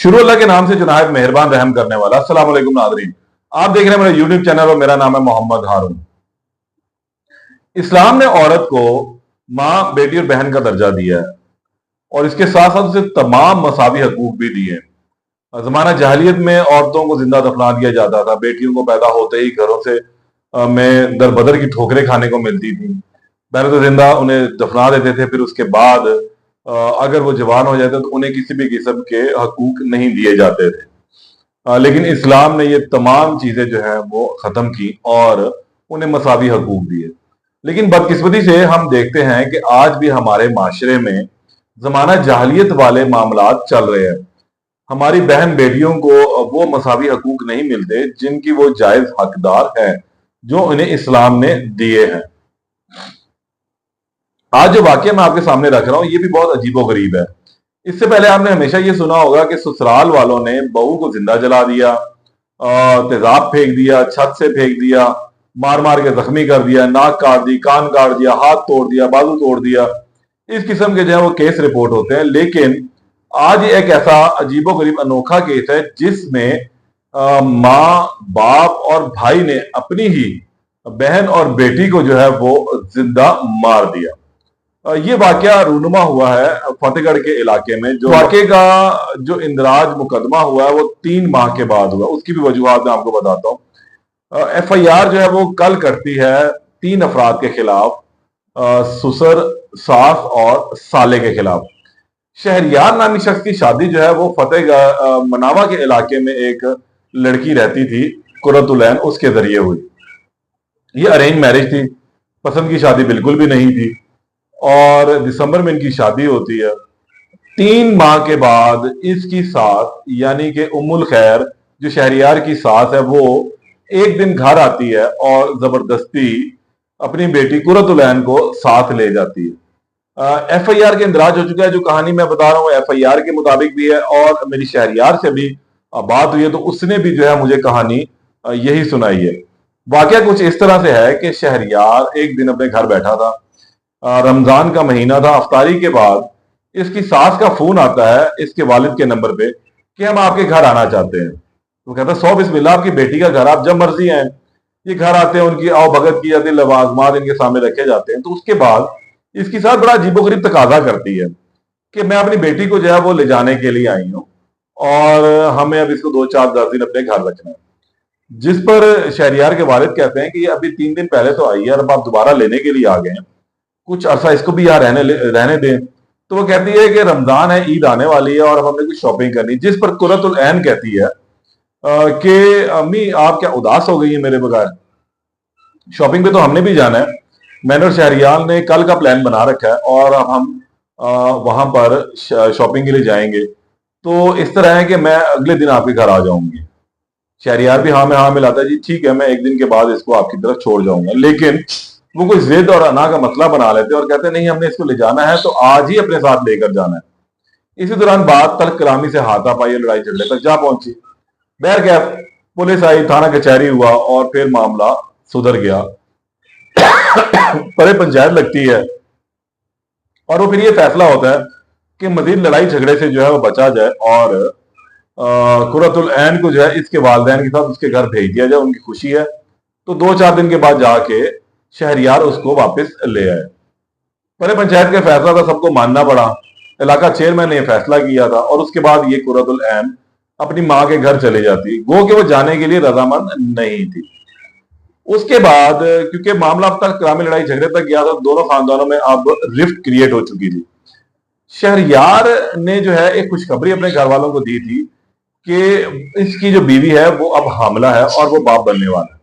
शुरू अल्लाह के नाम से जो नायब मेहरबान रहम करने वाला। अस्सलाम वालेकुम नाज़रीन, आप देख रहे हैं मेरा यूट्यूब चैनल और मेरा नाम है मोहम्मद हारून। इस्लाम ने औरत को माँ, बेटी और बहन का दर्जा दिया है और इसके साथ साथ उसे तमाम मसावी हकूक भी दिए हैं। जमाना जहालियत में औरतों को जिंदा दफना दिया जाता था। बेटियों को पैदा होते ही घरों से में दर बदर की ठोकरें खाने को मिलती थी। पहले तो जिंदा उन्हें दफना देते थे, फिर उसके बाद अगर वो जवान हो जाते तो उन्हें किसी भी किस्म के हकूक नहीं दिए जाते थे। लेकिन इस्लाम ने ये तमाम चीजें जो है वो खत्म की और उन्हें मसावी हकूक दिए। लेकिन बदकिस्मती से हम देखते हैं कि आज भी हमारे माशरे में जमाना जहालियत वाले मामलात चल रहे हैं। हमारी बहन बेटियों को वो मसावी हकूक नहीं मिलते जिनकी वो जायज हकदार है, जो उन्हें इस्लाम ने दिए हैं। आज जो वाकया मैं आपके सामने रख रहा हूं ये भी बहुत अजीबोगरीब है। इससे पहले आपने हमेशा ये सुना होगा कि ससुराल वालों ने बहू को जिंदा जला दिया, तेजाब फेंक दिया, छत से फेंक दिया, मार मार के जख्मी कर दिया, नाक काट दी, कान काट दिया, हाथ तोड़ दिया, बाजू तोड़ दिया। इस किस्म के जो है वो केस रिपोर्ट होते हैं। लेकिन आज एक ऐसा अजीबोगरीब अनोखा केस है जिसमें माँ, बाप और भाई ने अपनी ही बहन और बेटी को जो है वो जिंदा मार दिया। ये वाकया रूनुमा हुआ है फतेहगढ़ के इलाके में। जो वाकये का जो इंदराज मुकदमा हुआ है वो 3 माह के बाद हुआ। उसकी भी वजूहात मैं आपको बताता हूँ। FIR जो है वो कल करती है 3 अफराद के खिलाफ, ससुर, सास और साले के खिलाफ। शहरियार नामी शख्स की शादी जो है वो फतेहगढ़ मनावा के इलाके में एक लड़की रहती थी कुरतुलैन, उसके जरिए हुई। ये अरेंज मैरिज थी, पसंद की शादी बिल्कुल भी नहीं थी और दिसंबर में इनकी शादी होती है। 3 माह के बाद इसकी सास यानी कि उम्मुल खैर जो शहरियार की सास है वो एक दिन घर आती है और जबरदस्ती अपनी बेटी कुरतुलैन को साथ ले जाती है। FIR के इंदराज हो चुका है। जो कहानी मैं बता रहा हूँ FIR के मुताबिक भी है और मेरी शहरियार से भी बात हुई है तो उसने भी जो है मुझे कहानी यही सुनाई है। वाकया कुछ इस तरह से है कि शहरियार एक दिन अपने घर बैठा था, रमजान का महीना था। अफ्तारी के बाद इसकी सास का फोन आता है इसके वालिद के नंबर पे कि हम आपके घर आना चाहते हैं। तो कहता है 100 बिस्मिल्लाह, आपकी बेटी का घर, आप जब मर्जी आए। ये घर आते हैं, उनकी आओ भगत की जाती है, लवाजमात इनके सामने रखे जाते हैं। तो उसके बाद इसकी सास बड़ा अजीबोगरीब तकाजा करती है कि मैं अपनी बेटी को जो है वो ले जाने के लिए आई हूँ और हमें अब इसको 2-4-10 दिन अपने घर रखना है। जिस पर शहरियार के वालिद कहते हैं कि ये अभी 3 दिन पहले तो आई है और अब आप दोबारा लेने के लिए आ गए हैं, कुछ अरसा इसको भी यहाँ रहने दें। तो वो कहती है कि रमजान है, ईद आने वाली है और अब हमने कुछ शॉपिंग करनी। जिस पर कुरतुल ऐन कहती है कि अम्मी आप क्या उदास हो गई है मेरे बगैर, शॉपिंग पे तो हमने भी जाना है। मैंने और शहरियार ने कल का प्लान बना रखा है और अब हम वहां पर शॉपिंग के लिए जाएंगे। तो इस तरह है कि मैं अगले दिन आपके घर आ जाऊंगी। शहरियार भी हाँ में हाँ मिलाता है, जी ठीक है, मैं एक दिन के बाद इसको आपकी तरफ छोड़ जाऊंगा। लेकिन वो कोई जिद और अना का मसला बना लेते और कहते नहीं, हमने इसको ले जाना है तो आज ही अपने साथ लेकर जाना है। इसी दौरान बात तल्ख कलामी से हाथापाई, लड़ाई झगड़े तक जा पहुंची। बहरकैफ पुलिस आई, थाना कचहरी हुआ और फिर मामला सुधर गया। पर पंचायत लगती है और वो फिर ये फैसला होता है कि मजीद लड़ाई झगड़े से जो है वो बचा जाए और कुरतुल ऐन को जो है इसके वालिदैन के साथ उसके घर भेज दिया जाए। उनकी खुशी है। तो 2-4 दिन के बाद जाके शहरियार उसको वापस ले आए। पर पंचायत का फैसला था, सबको मानना पड़ा। इलाका चेयरमैन ने फैसला किया था और उसके बाद ये कुरतुल ऐन अपनी माँ के घर चले जाती, गो कि वो जाने के लिए रजामंद नहीं थी। उसके बाद क्योंकि मामला अब तक कलामी लड़ाई झगड़े तक गया था, दोनों खानदानों में अब रिफ्ट क्रिएट हो चुकी थी। शहरियार ने जो है एक खुशखबरी अपने घर वालों को दी थी कि इसकी जो बीवी है वो अब हामला है और वो बाप बनने वाला है।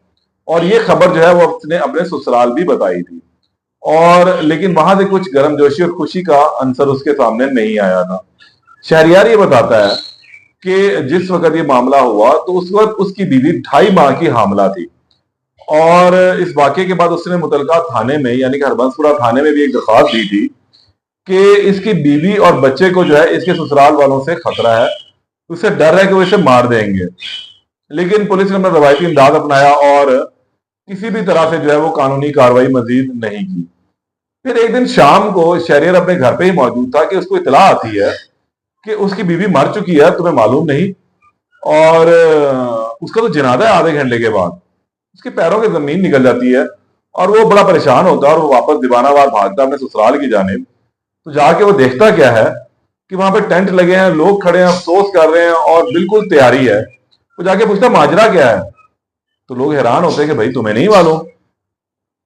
और ये खबर जो है वो उसने अपने ससुराल भी बताई थी और लेकिन वहां से कुछ गर्मजोशी और खुशी का अंसर उसके सामने नहीं आया था। शहरियार ये बताता है कि जिस वक्त ये मामला हुआ तो उस वक्त उसकी बीवी 2.5 माह की हामला थी और इस वाकये के बाद उसने मुतलका थाने में यानी कि हरबंसपुरा थाने में भी एक दरख्वास्त दी थी कि इसकी बीवी और बच्चे को जो है इसके ससुराल वालों से खतरा है, उसे डर है कि वो इसे मार देंगे। लेकिन पुलिस ने अपना रवायती अंदाज अपनाया और किसी भी तरह से जो है वो कानूनी कार्रवाई मजीद नहीं की। फिर एक दिन शाम को शहरियार अपने घर पे ही मौजूद था कि उसको इतला आती है कि उसकी बीवी मर चुकी है, तुम्हें मालूम नहीं? और उसका तो जनाजा है आधे घंटे के बाद। उसके पैरों की जमीन निकल जाती है और वो बड़ा परेशान होता है और वो वापस दीवानावार भागता है अपने ससुराल की जानिब। तो जाके वो देखता क्या है कि वहां पे टेंट लगे हैं, लोग खड़े हैं, अफसोस कर रहे हैं और बिल्कुल तैयारी है। वो जाके पूछता माजरा क्या है? तो लोग हैरान होते हैं कि भाई तुम्हें नहीं मालूम।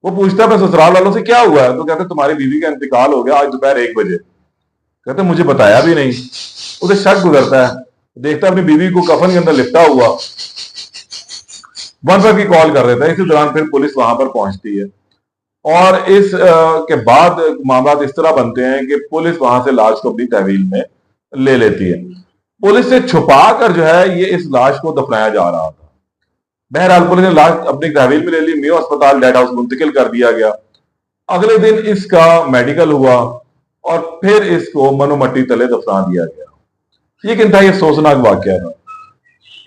वो पूछता है अपने ससुराल वालों से क्या हुआ है, तो कहते हैं तुम्हारी बीवी का इंतकाल हो गया आज दोपहर 1 बजे। कहते हैं मुझे बताया भी नहीं। उसे शक गुजरता है, देखता है अपनी बीवी को कफन के अंदर लिपटा हुआ, 115 की कॉल कर देता है। इसी दौरान फिर पुलिस वहां पर पहुंचती है और इस के बाद मामला इस तरह बनते हैं कि पुलिस वहां से लाश को अपनी तहवील में ले लेती है। पुलिस से छुपा कर जो है ये इस लाश को दफनाया जा रहा था। बहरहाल पुलिस ने लाश अपनी तहवील में ले ली, मेयो अस्पताल डेड हाउस मुंतकिल कर दिया गया। अगले दिन इसका मेडिकल हुआ और फिर इसको मनो मट्टी तले दफना दिया गया। ये एक इंतहाई अफसोसनाक वाकया था।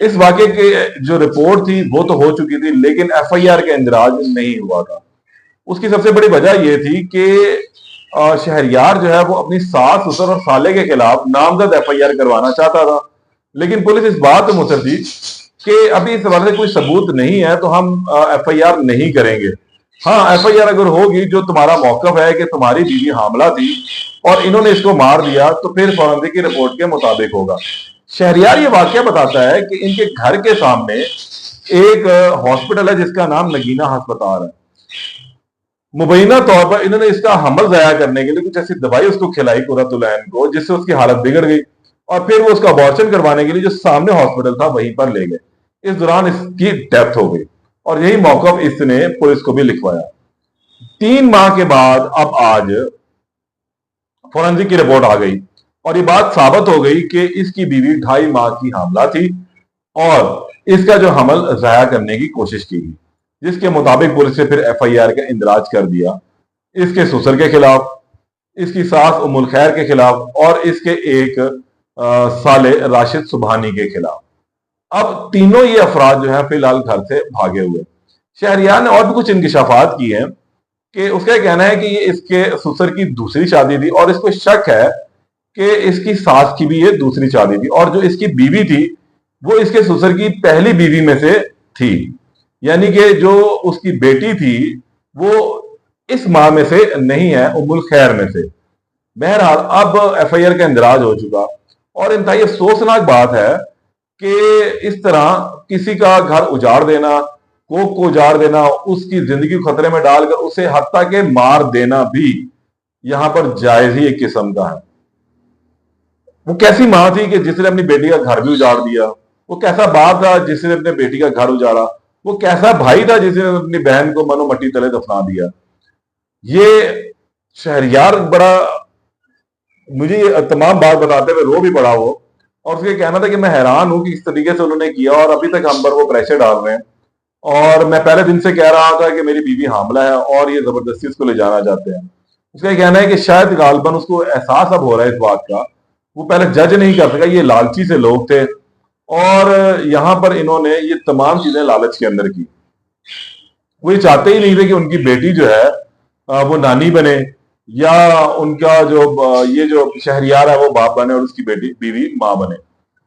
इस वाकये की जो रिपोर्ट थी वो तो हो चुकी थी, लेकिन एफआईआर का इंदराज नहीं हुआ था। उसकी सबसे बड़ी वजह यह थी कि शहरयार जो है वो अपनी सास, ससुर और साले के खिलाफ नामजद एफआईआर करवाना चाहता था, लेकिन पुलिस इस बात पर मुसर थी कि अभी इस हवाले से कोई सबूत नहीं है तो हम एफआईआर नहीं करेंगे। हाँ, एफआईआर अगर होगी जो तुम्हारा मौकफ है कि तुम्हारी बीवी हामला थी और इन्होंने इसको मार दिया, तो फिर फॉरेंसिक की रिपोर्ट के मुताबिक होगा। शहरयार ये वाकया बताता है कि इनके घर के सामने एक हॉस्पिटल है जिसका नाम नगीना अस्पताल है। मुबैना तौर पर इन्होंने इसका हमल जाया करने के लिए कुछ ऐसी दवाई उसको खिलाई कुरतुलैन को, जिससे उसकी हालत बिगड़ गई और फिर वो उसका अबॉर्शन करवाने के लिए जो सामने हॉस्पिटल था वहीं पर ले गए। इस दौरान इसकी डेथ हो गई और यही मौकफ इसने पुलिस को भी लिखवाया। 3 माह के बाद अब आज फोरेंसिक की रिपोर्ट आ गई और ये बात साबित हो गई कि इसकी बीवी 2.5 माह की हामला थी और इसका जो हमल जाया करने की कोशिश की गई, जिसके मुताबिक पुलिस ने फिर एफआईआर का इंदराज कर दिया इसके ससुर के खिलाफ, इसकी सास उम्मुल खैर के खिलाफ और इसके एक साले राशिद सुबहानी के खिलाफ। अब तीनों ये अफराद जो है फिलहाल घर से भागे हुए। शहरियार ने और भी कुछ इंकशाफात की हैं कि उसका कहना है कि ये इसके ससुर की दूसरी शादी थी और इसको शक है कि इसकी सास की भी ये दूसरी शादी थी और जो इसकी बीवी थी वो इसके ससुर की पहली बीवी में से थी, यानी कि जो उसकी बेटी थी वो इस माह में से नहीं है, उम्मुल खैर में से। बहरहाल अब एफआईआर का इंदराज हो चुका और इंतहाई अफसोसनाक बात है कि इस तरह किसी का घर उजाड़ देना, कोख को उजाड़ देना, उसकी जिंदगी को खतरे में डालकर उसे हत्या के मार देना भी यहां पर जायज ही एक किस्म का है। वो कैसी मां थी कि जिसने अपनी बेटी का घर भी उजाड़ दिया? वो कैसा बाप था जिसने अपने बेटी का घर उजाड़ा? वो कैसा भाई था जिसने अपनी बहन को मनो मट्टी तले दफना दिया? ये शहरयार बड़ा, मुझे तमाम बात बताते हुए रो भी पड़ा वो, और उसके कहना था कि मैं हैरान हूं कि इस तरीके से उन्होंने किया और अभी तक हम पर वो प्रेशर डाल रहे हैं। और मैं पहले दिन से कह रहा था कि मेरी बीवी हामला है और ये जबरदस्ती उसको ले जाना चाहते हैं। उसका कहना है कि शायद गालबन उसको एहसास अब हो रहा है इस बात का, वो पहले जज नहीं कर सका, ये लालची से लोग थे और यहां पर इन्होंने ये तमाम चीजें लालच के अंदर की। वो ये चाहते ही नहीं थे कि उनकी बेटी जो है वो नानी बने या उनका जो ये जो शहरियार है वो बाप बने और उसकी बेटी बीवी मां बने।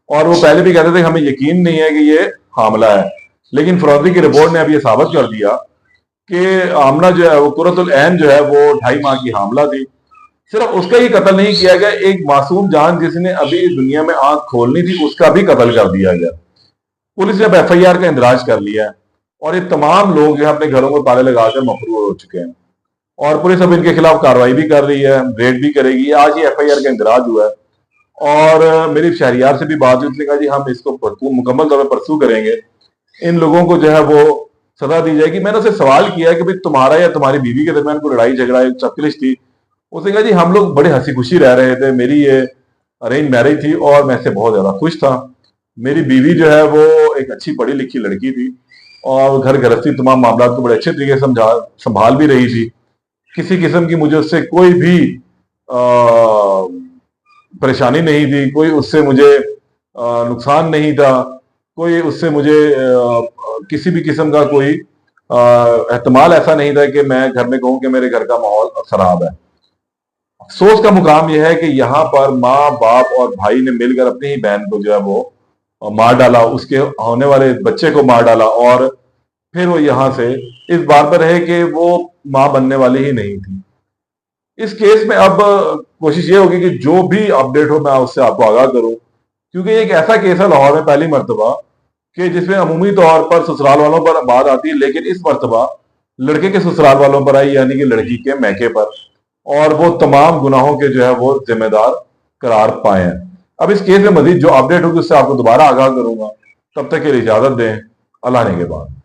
और वो पहले भी कहते थे हमें यकीन नहीं है कि ये हामला है, लेकिन फौरेंसिक की रिपोर्ट ने अब ये साबित कर दिया कि आमना जो है वो कुरतुल ऐन जो है वो 2.5 माह की हामला थी। सिर्फ उसका ही कत्ल नहीं किया गया, एक मासूम जान जिसने अभी इस दुनिया में आंख खोलनी थी उसका भी कत्ल कर दिया गया। पुलिस ने अब एफआईआर का इंदराज कर लिया है और ये तमाम लोग जो है अपने घरों में ताले लगाकर मफरूर हो चुके हैं और पुलिस अब इनके खिलाफ कार्रवाई भी कर रही है, रेड भी करेगी। आज ही एफआईआर का इंदराज हुआ है और मेरी शहरियार से भी बात हुई, उसने कहा जी हम इसको मुकम्मल तौर पर परसू करेंगे, इन लोगों को जो है वो सजा दी जाएगी। मैंने उससे सवाल किया कि भाई तुम्हारा या तुम्हारी बीवी के दरमियान कोई लड़ाई झगड़ा चक्लिश थी? उसने कहा जी हम लोग बड़े हंसी खुशी रह रहे थे, मेरी ये अरेंज मैरिज थी और मैं इससे बहुत ज्यादा खुश था। मेरी बीवी जो है वो एक अच्छी पढ़ी लिखी लड़की थी और घर गृहस्थी तमाम मामला को बड़े अच्छे तरीके से संभाल भी रही थी। किसी किस्म की मुझे उससे कोई भी परेशानी नहीं थी, कोई उससे मुझे नुकसान नहीं था, कोई उससे मुझे किसी भी किस्म का कोई एहतमाल ऐसा नहीं था कि मैं घर में कहूं कि मेरे घर का माहौल खराब है। अफसोस का मुकाम यह है कि यहाँ पर माँ बाप और भाई ने मिलकर अपनी ही बहन को जो है वो मार डाला, उसके होने वाले बच्चे को मार डाला, और फिर वो यहाँ से इस बात पर है कि वो माँ बनने वाली ही नहीं थी। इस केस में अब कोशिश ये होगी कि जो भी अपडेट हो मैं उससे आपको आगाह करूं, क्योंकि ये एक ऐसा केस है लाहौर में पहली मर्तबा कि जिसमें अमूमी तौर पर ससुराल वालों पर बात आती है, लेकिन इस मर्तबा लड़के के ससुराल वालों पर आई, यानी कि लड़की के मैके पर, और वो तमाम गुनाहों के जो है वो जिम्मेदार करार पाए हैं। अब इस केस में मजीद जो अपडेट होगी उससे आपको दोबारा आगाह करूंगा। तब तक के लिए इजाजत दें। अल्लाह ने के बाद।